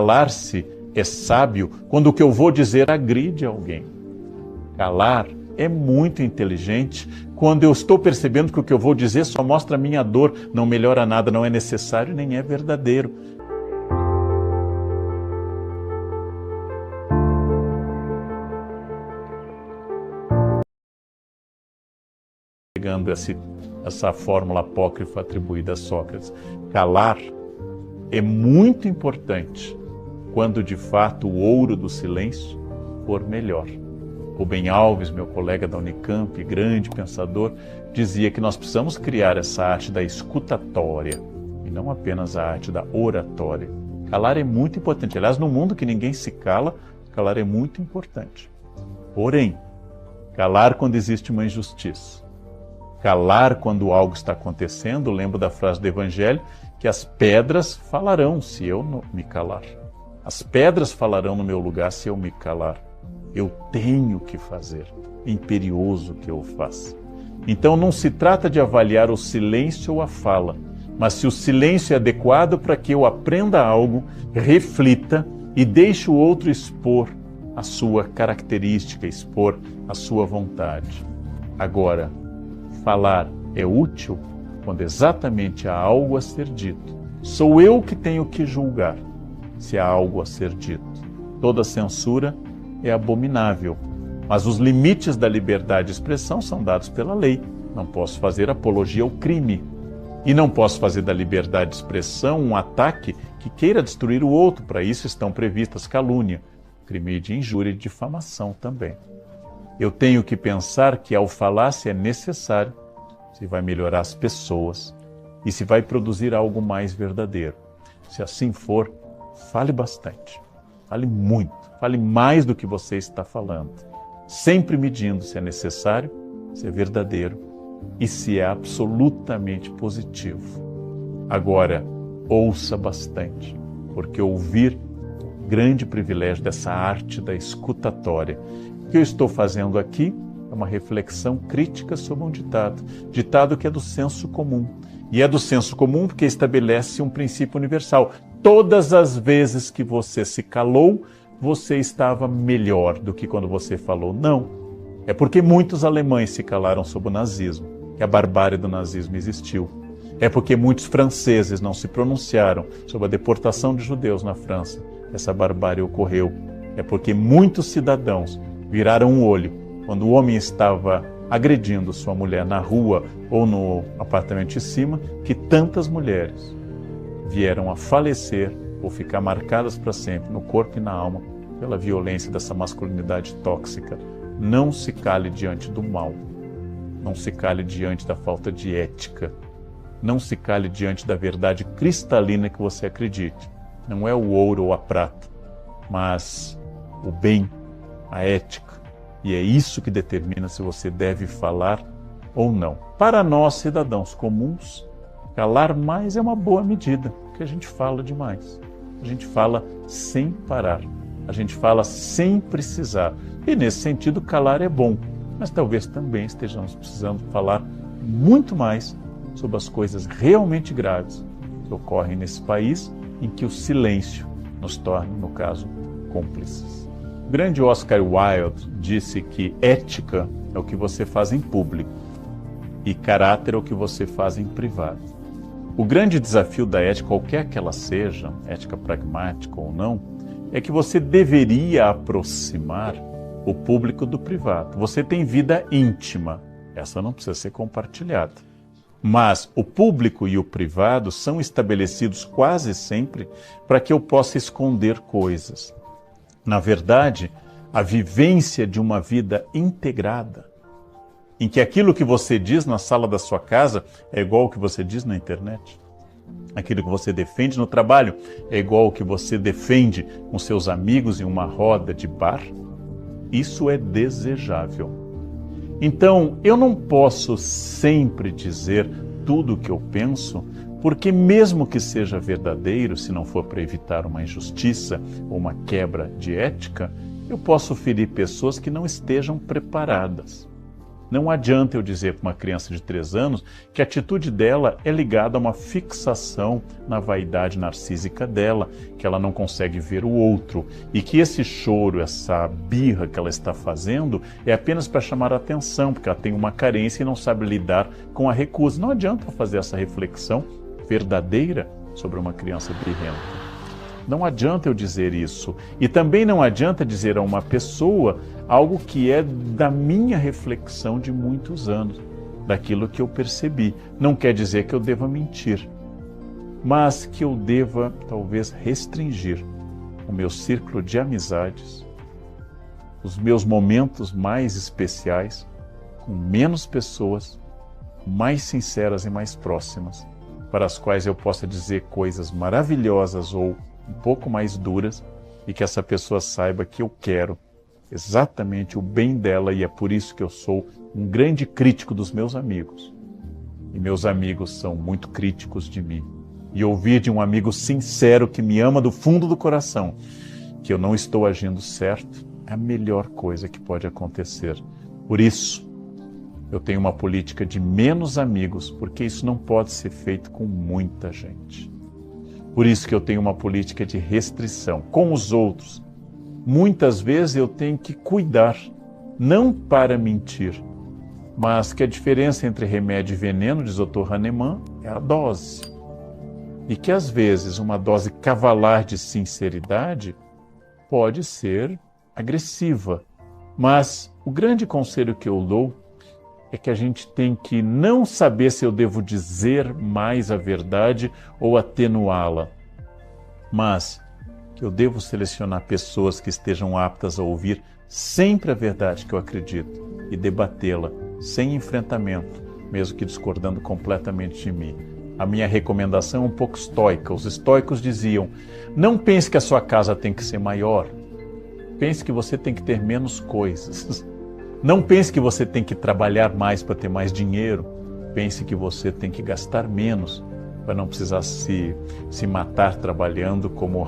Calar-se é sábio quando o que eu vou dizer agride alguém. Calar é muito inteligente quando eu estou percebendo que o que eu vou dizer só mostra a minha dor, não melhora nada, não é necessário nem é verdadeiro. Pegando essa fórmula apócrifa atribuída a Sócrates, calar é muito importante quando de fato o ouro do silêncio for melhor. Rubem Alves, meu colega da Unicamp, grande pensador, dizia que nós precisamos criar essa arte da escutatória e não apenas a arte da oratória. Calar é muito importante. Aliás, no mundo que ninguém se cala, calar é muito importante. Porém, calar quando existe uma injustiça, calar quando algo está acontecendo, lembro da frase do Evangelho, que as pedras falarão se eu não me calar. As pedras falarão no meu lugar se eu me calar. Eu tenho que fazer, é imperioso que eu faça. Então não se trata de avaliar o silêncio ou a fala, mas se o silêncio é adequado para que eu aprenda algo, reflita e deixe o outro expor a sua característica, expor a sua vontade. Agora, falar é útil quando exatamente há algo a ser dito. Sou eu que tenho que julgar se há algo a ser dito. Toda censura é abominável, mas os limites da liberdade de expressão são dados pela lei. Não posso fazer apologia ao crime. E não posso fazer da liberdade de expressão um ataque que queira destruir o outro. Para isso estão previstas calúnia, crime de injúria e difamação também. Eu tenho que pensar que ao falar se é necessário, se vai melhorar as pessoas e se vai produzir algo mais verdadeiro. Se assim for, fale bastante, fale muito. Fale mais do que você está falando, sempre medindo se é necessário, se é verdadeiro e se é absolutamente positivo. Agora, ouça bastante, porque ouvir é um grande privilégio dessa arte da escutatória. O que eu estou fazendo aqui é uma reflexão crítica sobre um ditado que é do senso comum. E é do senso comum porque estabelece um princípio universal. Todas as vezes que você se calou, você estava melhor do que quando você falou. Não. É porque muitos alemães se calaram sob o nazismo, que a barbárie do nazismo existiu. É porque muitos franceses não se pronunciaram sobre a deportação de judeus na França. Essa barbárie ocorreu. É porque muitos cidadãos viraram o olho quando o homem estava agredindo sua mulher na rua ou no apartamento de cima, que tantas mulheres vieram a falecer ou ficar marcadas para sempre no corpo e na alma pela violência dessa masculinidade tóxica. Não se cale diante do mal. Não se cale diante da falta de ética. Não se cale diante da verdade cristalina que você acredite. Não é o ouro ou a prata, mas o bem, a ética. E é isso que determina se você deve falar ou não. Para nós, cidadãos comuns, calar mais é uma boa medida, porque a gente fala demais. A gente fala sem parar. A gente fala sem precisar. E nesse sentido, calar é bom. Mas talvez também estejamos precisando falar muito mais sobre as coisas realmente graves que ocorrem nesse país, em que o silêncio nos torna, no caso, cúmplices. O grande Oscar Wilde disse que ética é o que você faz em público e caráter é o que você faz em privado. O grande desafio da ética, qualquer que ela seja, ética pragmática ou não, é que você deveria aproximar o público do privado. Você tem vida íntima, essa não precisa ser compartilhada. Mas o público e o privado são estabelecidos quase sempre para que eu possa esconder coisas. Na verdade, a vivência de uma vida integrada, em que aquilo que você diz na sala da sua casa é igual ao que você diz na internet. Aquilo que você defende no trabalho é igual ao que você defende com seus amigos em uma roda de bar. Isso é desejável. Então, eu não posso sempre dizer tudo o que eu penso, porque mesmo que seja verdadeiro, se não for para evitar uma injustiça ou uma quebra de ética, eu posso ferir pessoas que não estejam preparadas. Não adianta eu dizer para uma criança de 3 anos que a atitude dela é ligada a uma fixação na vaidade narcísica dela, que ela não consegue ver o outro e que esse choro, essa birra que ela está fazendo é apenas para chamar a atenção, porque ela tem uma carência e não sabe lidar com a recusa. Não adianta eu fazer essa reflexão verdadeira sobre uma criança birrenta. Não adianta eu dizer isso. E também não adianta dizer a uma pessoa algo que é da minha reflexão de muitos anos, daquilo que eu percebi. Não quer dizer que eu deva mentir, mas que eu deva, talvez, restringir o meu círculo de amizades, os meus momentos mais especiais, com menos pessoas, mais sinceras e mais próximas, para as quais eu possa dizer coisas maravilhosas ou um pouco mais duras, e que essa pessoa saiba que eu quero exatamente o bem dela, e é por isso que eu sou um grande crítico dos meus amigos. E meus amigos são muito críticos de mim. E ouvir de um amigo sincero que me ama do fundo do coração que eu não estou agindo certo é a melhor coisa que pode acontecer. Por isso, eu tenho uma política de menos amigos, porque isso não pode ser feito com muita gente. Por isso que eu tenho uma política de restrição com os outros. Muitas vezes eu tenho que cuidar, não para mentir, mas que a diferença entre remédio e veneno, diz o Dr. Hahnemann, é a dose. E que às vezes uma dose cavalar de sinceridade pode ser agressiva. Mas o grande conselho que eu dou é que a gente tem que não saber se eu devo dizer mais a verdade ou atenuá-la, mas que eu devo selecionar pessoas que estejam aptas a ouvir sempre a verdade que eu acredito e debatê-la sem enfrentamento, mesmo que discordando completamente de mim. A minha recomendação é um pouco estoica. Os estoicos diziam: não pense que a sua casa tem que ser maior, pense que você tem que ter menos coisas. Não pense que você tem que trabalhar mais para ter mais dinheiro. Pense que você tem que gastar menos para não precisar se matar trabalhando, como